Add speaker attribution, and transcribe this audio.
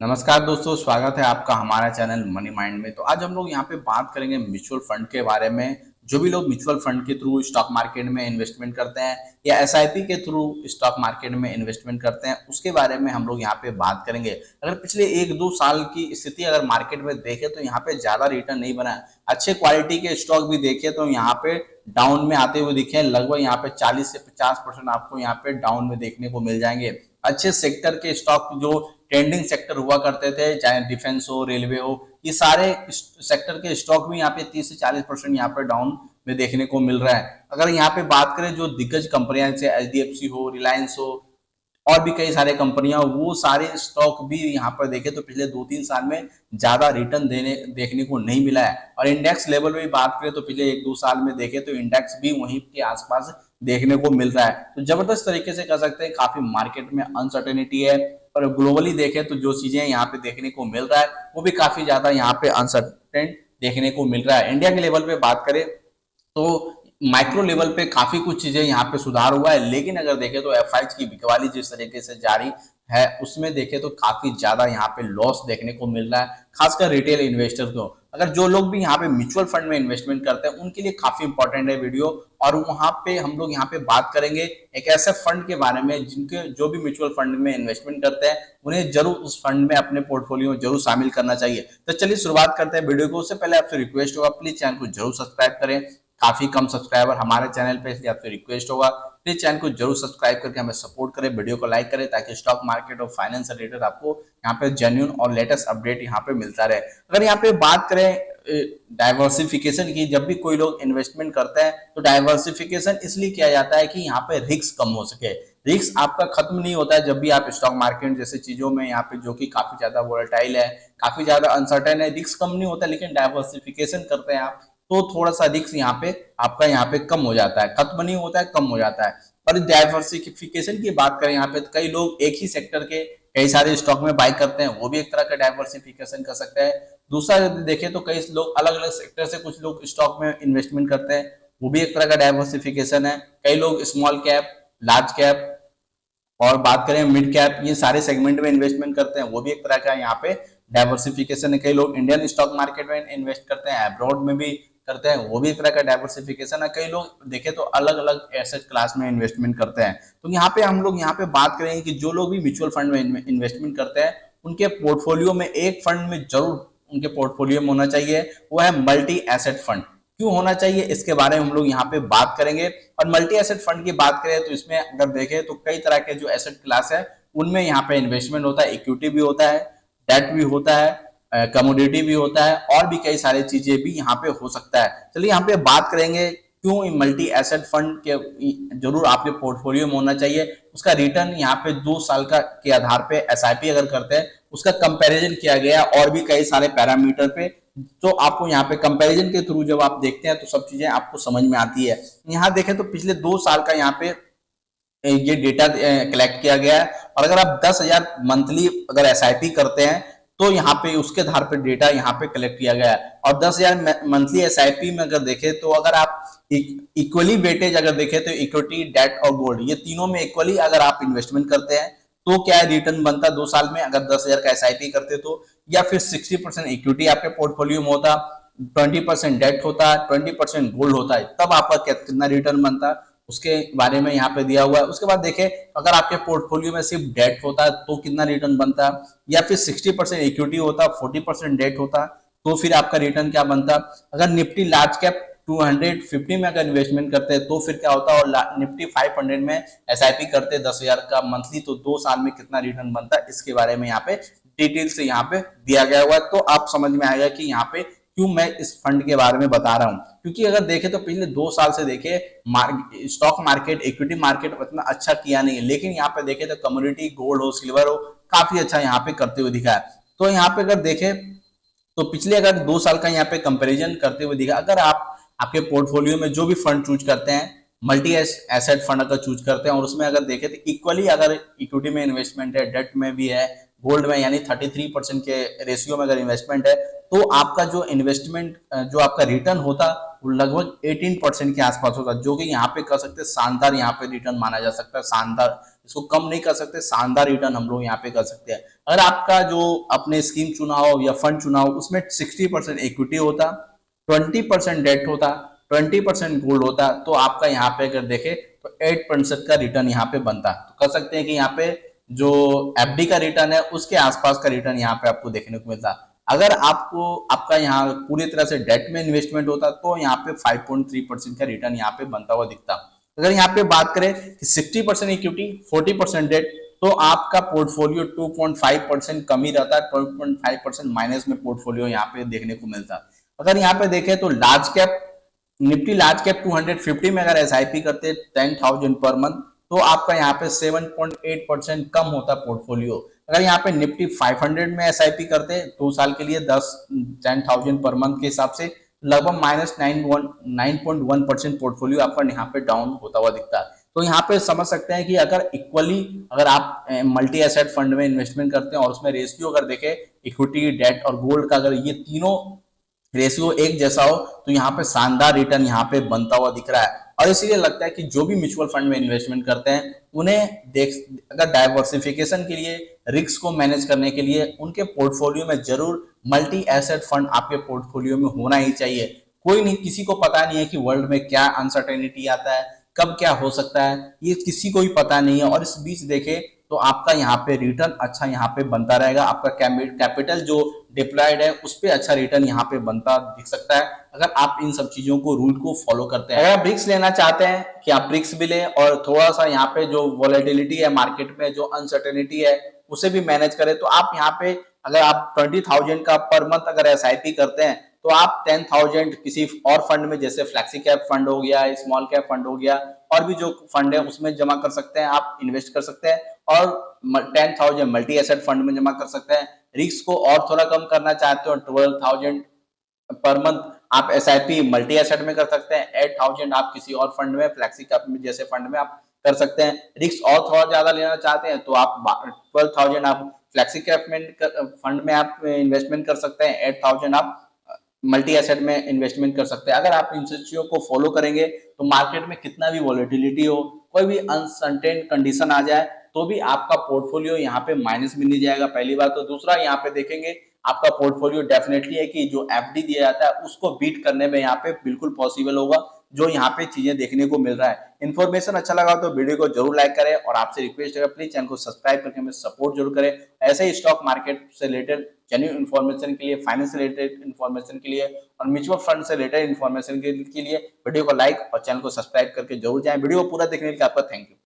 Speaker 1: नमस्कार दोस्तों, स्वागत है आपका हमारा चैनल मनी माइंड में। तो आज हम लोग यहाँ पे बात करेंगे म्यूचुअल फंड के बारे में। जो भी लोग म्यूचुअल फंड के थ्रू स्टॉक मार्केट में इन्वेस्टमेंट करते हैं या एसआईपी के थ्रू स्टॉक मार्केट में इन्वेस्टमेंट करते हैं, उसके बारे में हम लोग यहाँ पे बात करेंगे। अगर पिछले 1-2 साल की स्थिति अगर मार्केट में देखें तो यहाँ पे ज्यादा रिटर्न नहीं बना है। अच्छे क्वालिटी के स्टॉक भी देखे तो यहाँ पे डाउन में आते हुए दिखे, लगभग यहाँ पे 40 से 50% आपको यहाँ पे डाउन में देखने को मिल जाएंगे। अच्छे सेक्टर के स्टॉक जो ट्रेंडिंग सेक्टर हुआ करते थे, चाहे डिफेंस हो, रेलवे हो, ये सारे सेक्टर के स्टॉक भी यहाँ पे 30 से 40% यहाँ पे डाउन में देखने को मिल रहा है। अगर यहाँ पे बात करें जो दिग्गज कंपनियां जैसे एचडीएफसी हो, रिलायंस हो और भी कई सारे कंपनियां, वो सारे स्टॉक भी यहाँ पर देखें तो पिछले 2-3 साल में ज्यादा रिटर्न देखने को नहीं मिला है। और इंडेक्स लेवल में बात करें तो पिछले 1-2 साल में देखें तो इंडेक्स भी वहीं के आसपास देखने को मिल रहा है। तो जबरदस्त तरीके से कह सकते हैं काफी मार्केट में अनसर्टेनिटी है। और ग्लोबली देखें तो जो चीजें यहाँ पे देखने को मिल रहा है वो भी काफी ज्यादा यहाँ पे अनसर्टेन देखने को मिल रहा है। इंडिया के लेवल पे बात करें तो माइक्रो लेवल पे काफी कुछ चीजें यहाँ पे सुधार हुआ है, लेकिन अगर देखें तो एफआईज की बिकवाली जिस तरीके से जारी है उसमें देखें तो काफी ज्यादा यहाँ पे लॉस देखने को मिल रहा है, खासकर रिटेल इन्वेस्टर को। अगर जो लोग भी यहाँ पे म्यूचुअल फंड में इन्वेस्टमेंट करते हैं उनके लिए काफी इंपॉर्टेंट है वीडियो। और वहां पे हम लोग यहाँ पे बात करेंगे एक ऐसे फंड के बारे में जिनके जो भी म्यूचुअल फंड में इन्वेस्टमेंट करते हैं उन्हें जरूर उस फंड में अपने पोर्टफोलियो में जरूर शामिल करना चाहिए। तो चलिए शुरुआत करते हैं वीडियो को। उससे पहले आपसे रिक्वेस्ट होगा, प्लीज चैनल को जरूर सब्सक्राइब करें। काफी कम सब्सक्राइबर हमारे चैनल पे, इसलिए आपसे रिक्वेस्ट होगा प्लीज चैनल को जरूर सब्सक्राइब करके हमें सपोर्ट करें, वीडियो को लाइक करें, ताकि स्टॉक मार्केट और फाइनेंस से रिलेटेड आपको यहाँ पे जेन्युइन और लेटेस्ट अपडेट यहाँ पे मिलता रहे। अगर यहाँ पे बात करें डाइवर्सिफिकेशन की, जब भी कोई लोग इन्वेस्टमेंट करते हैं तो डाइवर्सिफिकेशन इसलिए किया जाता है कि यहाँ पे रिस्क कम हो सके। रिस्क आपका खत्म नहीं होता है जब भी आप स्टॉक मार्केट जैसे चीजों में यहाँ पे, जो कि काफी ज्यादा वोलेटाइल है, काफी ज्यादा अनसर्टेन है, रिस्क कम नहीं होता। लेकिन डाइवर्सिफिकेशन करते हैं आप तो थोड़ा सा रिस्क यहाँ पे आपका यहाँ पे कम हो जाता है, खत्म नहीं होता है, कम हो जाता है। और डाइवर्सिफिकेशन की बात करें यहाँ पे तो कई लोग एक ही सेक्टर के कई सारे स्टॉक में बाय करते हैं, वो भी एक तरह का डाइवर्सिफिकेशन कर सकते हैं। दूसरा यदि देखें तो कई लोग अलग अलग सेक्टर से कुछ लोग स्टॉक में इन्वेस्टमेंट करते हैं, वो भी एक तरह का डाइवर्सिफिकेशन है। कई लोग स्मॉल कैप, लार्ज कैप और बात करें मिड कैप, ये सारे सेगमेंट में इन्वेस्टमेंट करते हैं, वो भी एक तरह का यहाँ पे डाइवर्सिफिकेशन है। कई लोग इंडियन स्टॉक मार्केट में इन्वेस्ट करते हैं, अब्रॉड में भी करते हैं, वो भी एक तरह का डाइवर्सिफिकेशन है। कई लोग देखें तो अलग अलग एसेट क्लास में इन्वेस्टमेंट करते हैं। तो यहाँ पे हम लोग यहाँ पे बात करेंगे कि जो लोग भी म्यूचुअल फंड में इन्वेस्टमेंट करते हैं उनके पोर्टफोलियो में एक फंड में जरूर उनके पोर्टफोलियो में होना चाहिए, वो है मल्टी एसेट फंड। क्यों होना चाहिए इसके बारे में हम लोग यहाँ पे बात करेंगे। और मल्टी एसेट फंड की बात करें तो इसमें अगर देखें तो कई तरह के जो एसेट क्लास है उनमें यहाँ पे इन्वेस्टमेंट होता है, इक्विटी भी होता है, डेट भी होता है, कमोडिटी भी होता है और भी कई सारी चीजें भी यहाँ पे हो सकता है। चलिए यहाँ पे बात करेंगे क्यों मल्टी एसेट फंड के जरूर आपके पोर्टफोलियो में होना चाहिए। उसका रिटर्न यहाँ पे 2 साल का के आधार पे एसआईपी अगर करते हैं उसका कंपैरिजन किया गया और भी कई सारे पैरामीटर पे, तो आपको यहाँ पे कंपैरिजन के थ्रू जब आप देखते हैं तो सब चीजें आपको समझ में आती है। यहाँ देखें तो पिछले 2 साल का यहाँ पे ये डेटा कलेक्ट किया गया है। और अगर आप 10,000 मंथली अगर एसआईपी करते हैं तो यहाँ पे उसके आधार पर डेटा यहाँ पे कलेक्ट किया गया है। और 10,000 मंथली एसआईपी में अगर देखें तो अगर आप इक्वली वेटेज अगर देखें तो इक्विटी, डेट और गोल्ड, ये तीनों में इक्वली अगर आप इन्वेस्टमेंट करते हैं तो क्या रिटर्न बनता 2 साल में अगर 10,000 का एसआईपी करते तो, या फिर 60% इक्विटी आपके पोर्टफोलियो में होता, 20% डेट होता, 20% गोल्ड होता है, तब आपका कितना रिटर्न बनता, उसके बारे में यहाँ पे दिया हुआ है। उसके बाद देखें अगर आपके पोर्टफोलियो में सिर्फ डेट होता तो कितना रिटर्न बनता, या फिर 60% इक्विटी होता, 40% डेट होता, तो फिर आपका रिटर्न क्या बनता। अगर निफ्टी लार्ज कैप 250 में अगर इन्वेस्टमेंट करते हैं तो फिर क्या होता, और निफ्टी 500 में एसआईपी करते 10,000 का मंथली, तो 2 साल में कितना रिटर्न बनता, इसके बारे में यहाँ पे डिटेल से यहाँ पे दिया गया हुआ है। तो आप समझ में आएगा कि यहाँ पे क्यों मैं इस फंड के बारे में बता रहा हूँ। क्योंकि अगर देखें तो पिछले 2 साल से देखें स्टॉक मार्केट, इक्विटी मार्केट उतना अच्छा किया नहीं है, लेकिन यहाँ पे देखें तो कमोडिटी, गोल्ड हो, सिल्वर हो, काफी अच्छा यहाँ पे करते हुए दिखा है। तो यहाँ पे अगर देखें तो पिछले अगर 2 साल का यहाँ पे कंपेरिजन करते हुए दिखा, अगर आप आपके पोर्टफोलियो में जो भी फंड चूज करते हैं, मल्टी एसेट फंड अगर चूज करते हैं और उसमें अगर देखें तो इक्वली अगर इक्विटी में इन्वेस्टमेंट है, डेट में भी है, गोल्ड में, यानी 33% के रेशियो में अगर इन्वेस्टमेंट है, तो आपका जो इन्वेस्टमेंट जो आपका रिटर्न होता वो लगभग 18% के आसपास होता, जो कि यहाँ पे कह सकते हैं शानदार यहाँ पे रिटर्न माना जा सकता है, शानदार इसको कम नहीं कर सकते, शानदार रिटर्न हम लोग यहाँ पे कर सकते हैं। अगर आपका जो अपने स्कीम चुना हो या फंड चुना हो उसमें 60% इक्विटी होता, 20% डेट होता, 20% गोल्ड होता, तो आपका यहाँ पे अगर देखे तो 8% का रिटर्न यहाँ पे बनता। तो कह सकते हैं कि यहाँ पे जो एफडी का रिटर्न है उसके आसपास का रिटर्न यहाँ पे आपको देखने को मिलता। अगर आपको आपका यहाँ पूरी तरह से डेट में इन्वेस्टमेंट होता तो यहाँ पे 5.3% का रिटर्न यहाँ पे बनता हुआ दिखता। अगर यहाँ पे बात करें कि 60% इक्विटी 40% डेट, तो आपका पोर्टफोलियो 2.5% कम ही रहता है, 12.5% माइनस में पोर्टफोलियो यहाँ पे देखने को मिलता। अगर यहाँ पे देखें तो large cap Nifty large cap 250 में अगर एसआईपी करते 10,000 पर मंथ, तो आपका यहाँ पे 7.8% कम होता पोर्टफोलियो। अगर यहाँ पे निफ्टी 500 में एसआईपी करते 2 साल के लिए 10,000 पर मंथ के हिसाब से, लगभग -9.1% पोर्टफोलियो आपका यहाँ पे डाउन होता हुआ दिखता है। तो यहाँ पे समझ सकते हैं कि अगर इक्वली अगर आप मल्टी एसेट फंड में इन्वेस्टमेंट करते हैं और उसमें रेशियो अगर देखें इक्विटी डेट और गोल्ड का, अगर ये तीनों रेशियो एक जैसा हो तो यहाँ पे शानदार रिटर्न यहाँ पे बनता हुआ दिख रहा है। और इसीलिए लगता है कि जो भी म्यूचुअल फंड में इन्वेस्टमेंट करते हैं उन्हें देख अगर डाइवर्सिफिकेशन के लिए, रिस्क को मैनेज करने के लिए उनके पोर्टफोलियो में जरूर मल्टी एसेट फंड आपके पोर्टफोलियो में होना ही चाहिए। कोई नहीं, किसी को पता नहीं है कि वर्ल्ड में क्या अनसर्टेनिटी आता है, कब क्या हो सकता है, ये किसी को भी पता नहीं है। और इस बीच देखे तो आपका यहाँ पे रिटर्न अच्छा यहाँ पे बनता रहेगा, आपका कैपिटल जो डिप्लॉयड है उस पर अच्छा रिटर्न यहाँ पे बनता दिख सकता है अगर आप इन सब चीजों को रूल को फॉलो करते हैं। अगर आप रिस्क लेना चाहते हैं कि आप रिस्क भी लें और थोड़ा सा यहाँ पे जो वॉलेटिलिटी है मार्केट में, जो अनसर्टेनिटी है उसे भी मैनेज करें, तो आप यहाँ पे अगर आप 20,000 का पर मंथ अगर एसआईपी करते हैं तो आप 10,000 किसी और फंड में, जैसे फ्लैक्सी कैप फंड हो गया, स्मॉल कैप फंड हो गया, और भी जो फंड है उसमें जमा कर सकते हैं, आप इन्वेस्ट कर सकते हैं। और 10,000 मल्टी एसेट फंड में जमा कर सकते हैं। रिस्क को और थोड़ा कम करना चाहते हो 12,000 पर मंथ आप एसआईपी मल्टी एसेट में कर सकते हैं। 8,000 आप किसी और फंड में, फ्लैक्सी कैप में जैसे फंड में आप कर सकते हैं। रिस्क और थोड़ा ज्यादा लेना चाहते हैं तो आप 12,000 आप फ्लैक्सी कैप में फंड में आप इन्वेस्टमेंट कर सकते हैं। 8,000 आप मल्टी एसेट में इन्वेस्टमेंट कर सकते हैं। अगर आप इन चीजों को फॉलो करेंगे तो मार्केट में कितना भी वॉलेटिलिटी हो, कोई भी अनसर्टेन कंडीशन आ जाए तो भी आपका पोर्टफोलियो यहाँ पे माइनस में नहीं जाएगा, पहली बात। तो दूसरा यहाँ पे देखेंगे आपका पोर्टफोलियो डेफिनेटली है कि जो एफडी दिया जाता है उसको बीट करने में यहाँ पे बिल्कुल पॉसिबल होगा, जो यहाँ पे चीजें देखने को मिल रहा है। इन्फॉर्मेशन अच्छा लगा तो वीडियो को जरूर लाइक करें और आपसे रिक्वेस्ट है प्लीज चैनल को सब्सक्राइब करके हमें सपोर्ट जरूर करें। ऐसे ही स्टॉक मार्केट से रिलेटेड जेन्युइन इन्फॉर्मेशन के लिए, फाइनेंस से रिलेटेड इन्फॉर्मेशन के लिए और म्यूचुअल फंड से रिलेटेड इन्फॉर्मेशन के लिए वीडियो को लाइक और चैनल को सब्सक्राइब करके जरूर जाएं। वीडियो को पूरा देखने के लिए आपका थैंक यू।